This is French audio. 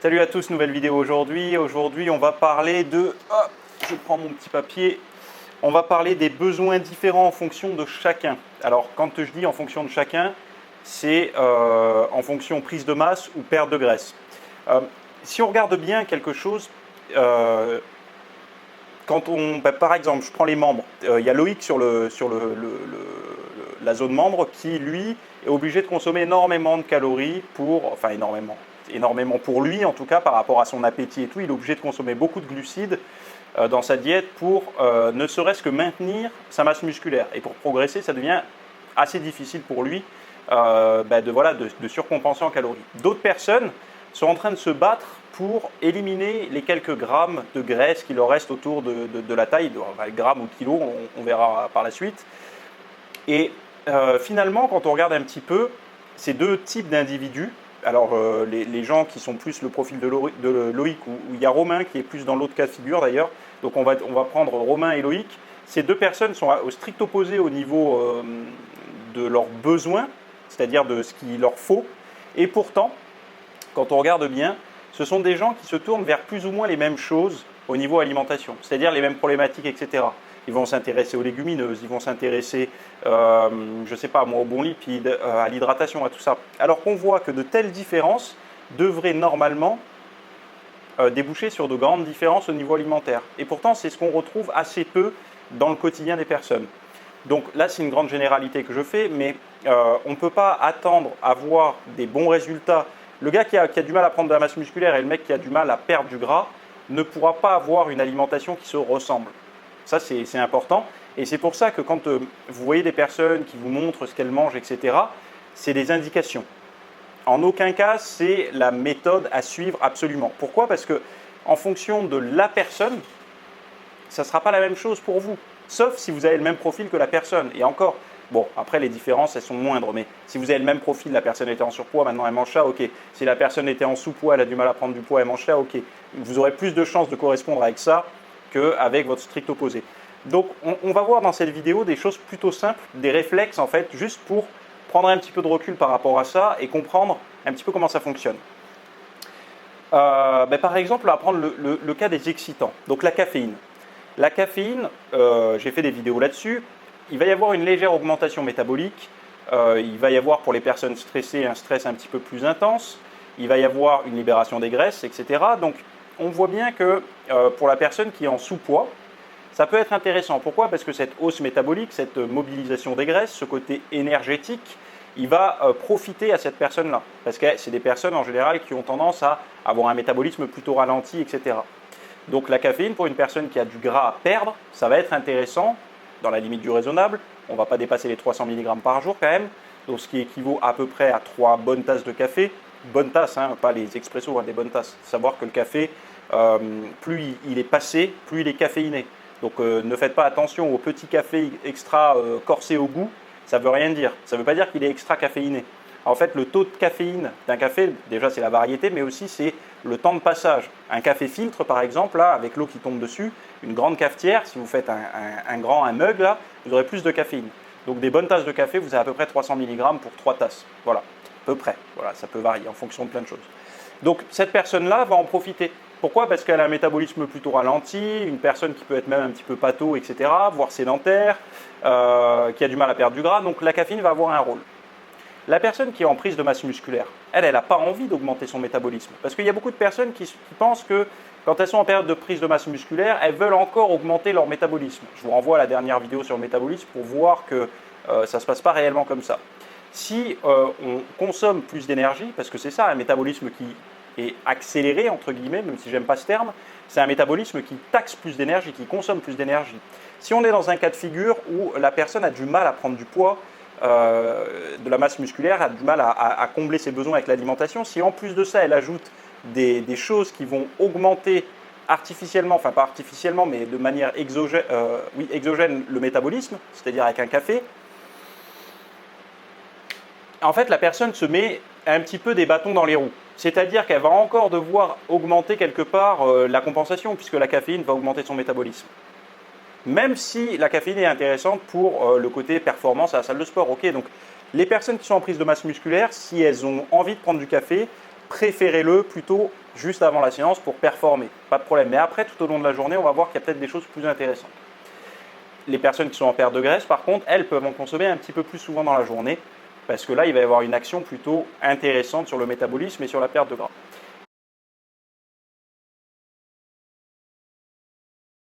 Salut à tous, nouvelle vidéo aujourd'hui. Aujourd'hui, on va parler de... Ah, je prends mon petit papier. On va parler des besoins différents en fonction de chacun. Alors, quand je dis en fonction de chacun, c'est en fonction prise de masse ou perte de graisse. Si on regarde bien quelque chose, par exemple, je prends les membres. Il y a Loïc sur la zone membre qui, lui, est obligé de consommer énormément de calories enfin énormément pour lui, en tout cas par rapport à son appétit et tout. Il est obligé de consommer beaucoup de glucides dans sa diète pour ne serait-ce que maintenir sa masse musculaire. Et pour progresser, ça devient assez difficile pour lui de surcompenser en calories. D'autres personnes sont en train de se battre pour éliminer les quelques grammes de graisse qui leur restent autour de la taille, grammes ou kilos, on verra par la suite. Et finalement, quand on regarde un petit peu ces deux types d'individus, alors les gens qui sont plus le profil de Loïc, ou il y a Romain qui est plus dans l'autre cas de figure d'ailleurs, donc on va prendre Romain et Loïc. Ces deux personnes sont au strict opposé au niveau de leurs besoins, c'est-à-dire de ce qu'il leur faut, et pourtant, quand on regarde bien, ce sont des gens qui se tournent vers plus ou moins les mêmes choses au niveau alimentation, c'est-à-dire les mêmes problématiques, etc. Ils vont s'intéresser aux légumineuses, ils vont s'intéresser, aux bons lipides, à l'hydratation, à tout ça. Alors qu'on voit que de telles différences devraient normalement déboucher sur de grandes différences au niveau alimentaire. Et pourtant, c'est ce qu'on retrouve assez peu dans le quotidien des personnes. Donc là, c'est une grande généralité que je fais, mais on ne peut pas attendre à voir des bons résultats. Le gars qui a du mal à prendre de la masse musculaire et le mec qui a du mal à perdre du gras ne pourra pas avoir une alimentation qui se ressemble. Ça, c'est important. Et c'est pour ça que quand vous voyez des personnes qui vous montrent ce qu'elles mangent, etc., c'est des indications. En aucun cas, c'est la méthode à suivre absolument. Pourquoi ? Parce que en fonction de la personne, ça ne sera pas la même chose pour vous. Sauf si vous avez le même profil que la personne. Et encore, bon, après les différences, elles sont moindres. Mais si vous avez le même profil, la personne était en surpoids, maintenant elle mange ça, ok. Si la personne était en sous-poids, elle a du mal à prendre du poids, elle mange ça, ok. Vous aurez plus de chances de correspondre avec ça qu'avec votre strict opposé. Donc on va voir dans cette vidéo des choses plutôt simples, des réflexes en fait, juste pour prendre un petit peu de recul par rapport à ça et comprendre un petit peu comment ça fonctionne. Par exemple, on va prendre le cas des excitants, donc la caféine. La caféine, j'ai fait des vidéos là-dessus, il va y avoir une légère augmentation métabolique, il va y avoir pour les personnes stressées un stress un petit peu plus intense, il va y avoir une libération des graisses, etc. Donc on voit bien que pour la personne qui est en sous-poids, ça peut être intéressant. Pourquoi ? Parce que cette hausse métabolique, cette mobilisation des graisses, ce côté énergétique, il va profiter à cette personne-là. Parce que c'est des personnes en général qui ont tendance à avoir un métabolisme plutôt ralenti, etc. Donc la caféine, pour une personne qui a du gras à perdre, ça va être intéressant, dans la limite du raisonnable. On ne va pas dépasser les 300 mg par jour quand même, donc ce qui équivaut à peu près à 3 bonnes tasses de café. Bonnes tasses, hein, pas les expressos, hein, des bonnes tasses. Savoir que le café, plus il est passé, plus il est caféiné. Donc ne faites pas attention au petit café extra corsé au goût, ça ne veut rien dire. Ça ne veut pas dire qu'il est extra caféiné. En fait, le taux de caféine d'un café, déjà c'est la variété, mais aussi c'est le temps de passage. Un café filtre par exemple, là, avec l'eau qui tombe dessus, une grande cafetière, si vous faites un mug, là, vous aurez plus de caféine. Donc des bonnes tasses de café, vous avez à peu près 300 mg pour 3 tasses. Voilà, à peu près. Voilà, ça peut varier en fonction de plein de choses. Donc cette personne-là va en profiter. Pourquoi ? Parce qu'elle a un métabolisme plutôt ralenti, une personne qui peut être même un petit peu pâteau, etc., voire sédentaire, qui a du mal à perdre du gras, donc la caféine va avoir un rôle. La personne qui est en prise de masse musculaire, elle n'a pas envie d'augmenter son métabolisme. Parce qu'il y a beaucoup de personnes qui pensent que quand elles sont en période de prise de masse musculaire, elles veulent encore augmenter leur métabolisme. Je vous renvoie à la dernière vidéo sur le métabolisme pour voir que ça ne se passe pas réellement comme ça. Si on consomme plus d'énergie, parce que c'est ça, un métabolisme qui est accéléré, entre guillemets, même si j'aime pas ce terme, c'est un métabolisme qui taxe plus d'énergie, qui consomme plus d'énergie. Si on est dans un cas de figure où la personne a du mal à prendre du poids, de la masse musculaire, a du mal à combler ses besoins avec l'alimentation, si en plus de ça elle ajoute des choses qui vont augmenter artificiellement, enfin pas artificiellement, mais de manière exogène le métabolisme, c'est-à-dire avec un café, en fait la personne se met un petit peu des bâtons dans les roues. C'est-à-dire qu'elle va encore devoir augmenter quelque part la compensation, puisque la caféine va augmenter son métabolisme. Même si la caféine est intéressante pour le côté performance à la salle de sport. Ok, donc les personnes qui sont en prise de masse musculaire, si elles ont envie de prendre du café, préférez-le plutôt juste avant la séance pour performer, pas de problème. Mais après, tout au long de la journée, on va voir qu'il y a peut-être des choses plus intéressantes. Les personnes qui sont en perte de graisse, par contre, elles peuvent en consommer un petit peu plus souvent dans la journée, parce que là, il va y avoir une action plutôt intéressante sur le métabolisme et sur la perte de gras.